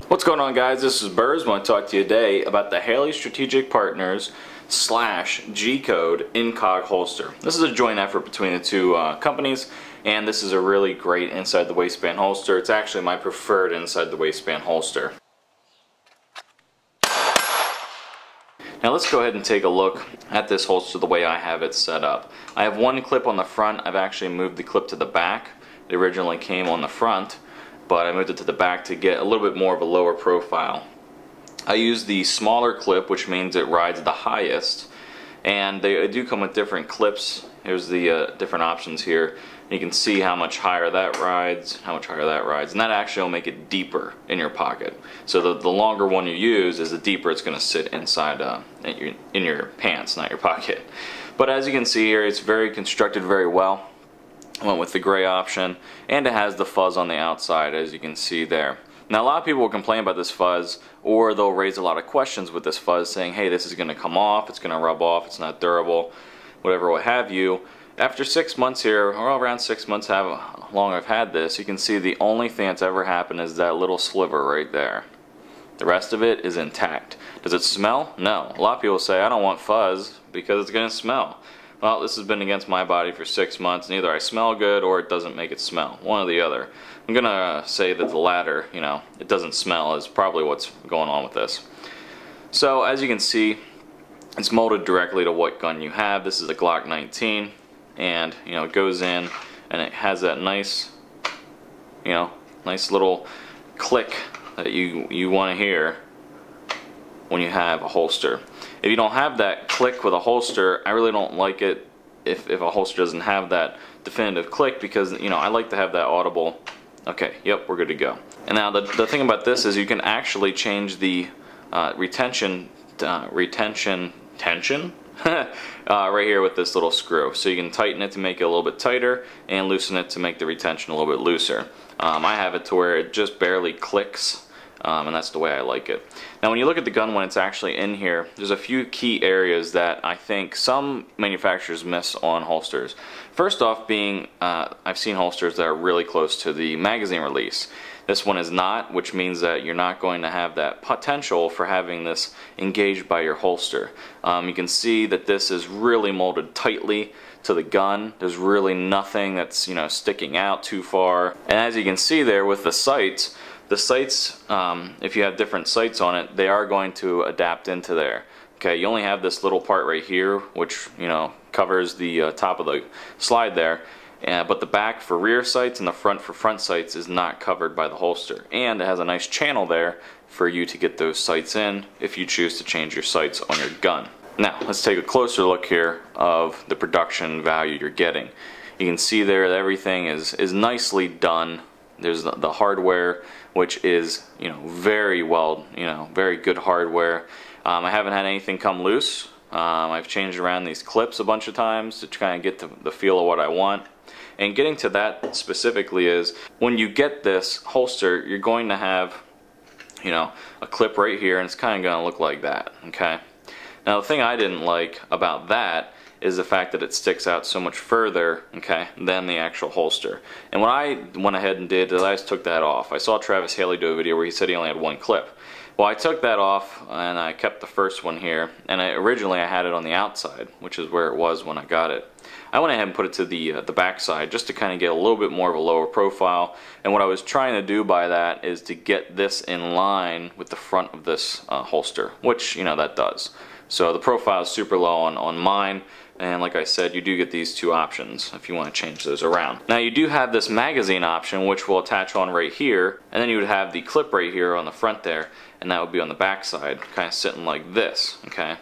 What's going on, guys? This is Burrs. I want to talk to you today about the Haley Strategic Partners / G-Code INCOG holster. This is a joint effort between the two companies, and this is a really great inside the waistband holster. It's actually my preferred inside the waistband holster. Now let's go ahead and take a look at this holster the way I have it set up. I have one clip on the front. I've actually moved the clip to the back. It originally came on the front, but I moved it to the back to get a little bit more of a lower profile. I use the smaller clip, which means it rides the highest, and they do come with different clips. Here's the different options here. You can see how much higher that rides, and that actually will make it deeper in your pocket. So the longer one you use is the deeper it's going to sit inside in your pants, not your pocket. But as you can see here, it's very constructed very well. I went with the gray option, and it has the fuzz on the outside, as you can see there. Now a lot of people will complain about this fuzz, or they'll raise a lot of questions with this fuzz, saying, hey, this is going to come off, it's going to rub off, it's not durable, whatever, what have you. After 6 months here, or around 6 months how long I've had this, you can see the only thing that's ever happened is that little sliver right there. The rest of it is intact. Does it smell? No. A lot of people say, I don't want fuzz because it's going to smell. Well, this has been against my body for 6 months, and either I smell good or it doesn't make it smell. One or the other. I'm going to say that the latter, it doesn't smell, is probably what's going on with this. So, as you can see, it's molded directly to what gun you have. This is a Glock 19, and, it goes in, and it has that nice, nice little click that you want to hear when you have a holster. If you don't have that click with a holster, I really don't like it if a holster doesn't have that definitive click, because I like to have that audible, okay, yep, we're good to go. And now the thing about this is you can actually change the retention tension right here with this little screw. So you can tighten it to make it a little bit tighter and loosen it to make the retention a little bit looser. I have it to where it just barely clicks. And that's the way I like it. Now when you look at the gun when it's actually in here, there's a few key areas that I think some manufacturers miss on holsters. First off being, I've seen holsters that are really close to the magazine release. This one is not, which means that you're not going to have that potential for having this engaged by your holster. You can see that this is really molded tightly to the gun. There's really nothing that's sticking out too far. And as you can see there with the sights, if you have different sights on it, they are going to adapt into there. Okay, you only have this little part right here, which covers the top of the slide there, but the back for rear sights and the front for front sights is not covered by the holster. And it has a nice channel there for you to get those sights in if you choose to change your sights on your gun. Now, let's take a closer look here of the production value you're getting. You can see there that everything is nicely done. There's the hardware, which is very well, very good hardware. I haven't had anything come loose. I've changed around these clips a bunch of times to try and get the feel of what I want. And getting to that specifically is when you get this holster, you're going to have a clip right here, and it's kind of going to look like that. Okay. Now the thing I didn't like about that is the fact that it sticks out so much further, okay, than the actual holster. And what I went ahead and did is I just took that off. I saw Travis Haley do a video where he said he only had one clip. Well, I took that off and I kept the first one here, and originally I had it on the outside, which is where it was when I got it. I went ahead and put it to the back side just to kind of get a little bit more of a lower profile, and what I was trying to do by that is to get this in line with the front of this holster, which that does. So the profile is super low on mine, and like I said, you do get these two options if you want to change those around. Now you do have this magazine option, which will attach on right here, and then you would have the clip right here on the front there, and that would be on the back side, kind of sitting like this, okay?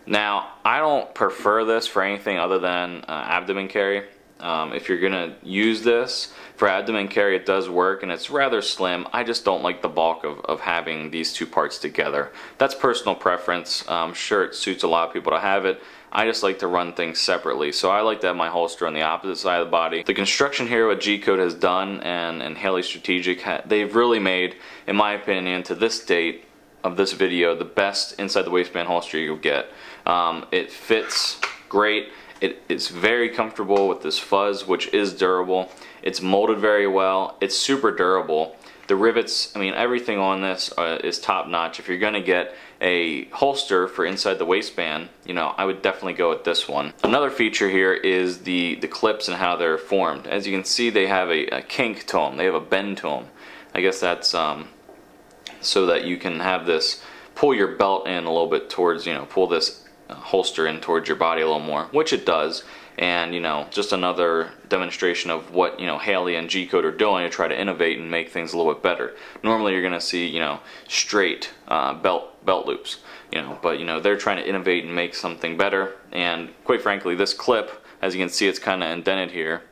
Now, I don't prefer this for anything other than abdomen carry. If you're going to use this for abdomen carry, it does work, and it's rather slim. I just don't like the bulk of having these two parts together. That's personal preference. I'm sure it suits a lot of people to have it. I just like to run things separately, so I like to have my holster on the opposite side of the body. The construction here, what G-Code has done, and Haley Strategic, they've really made, in my opinion, to this date of this video, the best inside the waistband holster you'll get. It fits great. It is very comfortable with this fuzz, which is durable. It's molded very well. It's super durable. The rivets, I mean, everything on this is top notch. If you're going to get a holster for inside the waistband, you know, I would definitely go with this one. Another feature here is the clips and how they're formed. As you can see, they have a kink to them. They have a bend to them. I guess that's so that you can have this, pull your belt in a little bit towards, you know, pull this holster in towards your body a little more, which it does. And, you know, just another demonstration of what, you know, Haley and G-Code are doing to try to innovate and make things a little bit better. Normally you're going to see, you know, straight belt loops, you know, but, you know, they're trying to innovate and make something better. And quite frankly, this clip, as you can see, it's kind of indented here.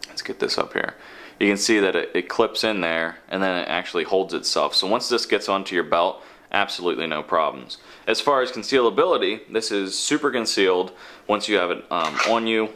Let's get this up here. You can see that it clips in there and then it actually holds itself. So once this gets onto your belt, absolutely no problems. As far as concealability, this is super concealed once you have it on you,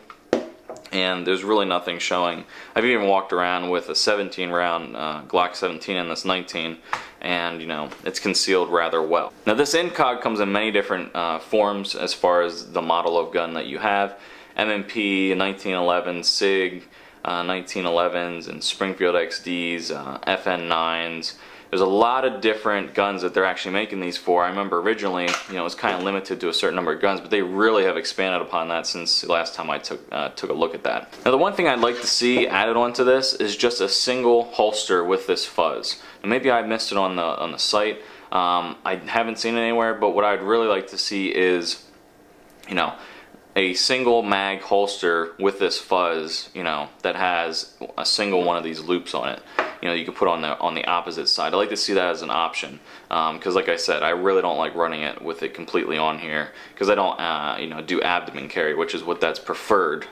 and there's really nothing showing. I've even walked around with a 17 round Glock 17 and this 19, and you know, it's concealed rather well. Now this INCOG comes in many different forms as far as the model of gun that you have. M&P, 1911, SIG, 1911s, and Springfield XDs, FN9s. There's a lot of different guns that they're actually making these for. I remember originally, you know, it was kind of limited to a certain number of guns, but they really have expanded upon that since the last time I took a look at that. Now the one thing I'd like to see added onto this is just a single holster with this fuzz. Now, maybe I missed it on the site. I haven't seen it anywhere, but what I'd really like to see is, you know, a single mag holster with this fuzz, you know, that has a single one of these loops on it. You know, you can put on the opposite side. I like to see that as an option, because like I said, I really don't like running it with it completely on here, because I don't, you know, do abdomen carry, which is what that's preferred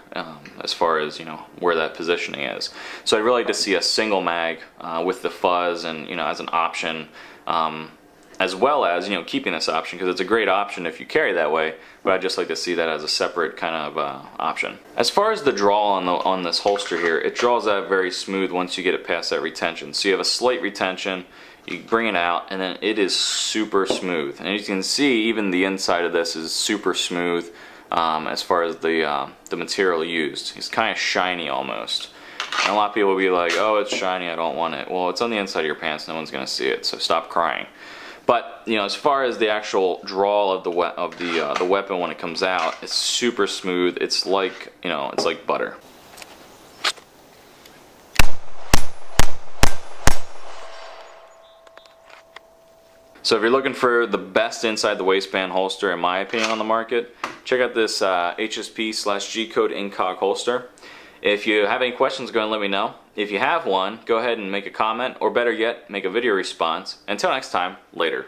as far as, you know, where that positioning is. So I'd really like to see a single mag with the fuzz, and you know, as an option. As well as, you know, keeping this option, because it's a great option if you carry that way, but I'd just like to see that as a separate kind of option. As far as the draw on this holster here, it draws out very smooth once you get it past that retention. So you have a slight retention, you bring it out, and then it is super smooth. And as you can see, even the inside of this is super smooth as far as the material used. It's kind of shiny almost. And a lot of people will be like, oh, it's shiny, I don't want it. Well, it's on the inside of your pants, no one's going to see it, so stop crying. But you know, as far as the actual draw of the weapon when it comes out, it's super smooth. It's like, you know, it's like butter. So if you're looking for the best inside the waistband holster, in my opinion, on the market, check out this HSP/G-Code INCOG holster. If you have any questions, go ahead and let me know. If you have one, go ahead and make a comment, or better yet, make a video response. Until next time, later.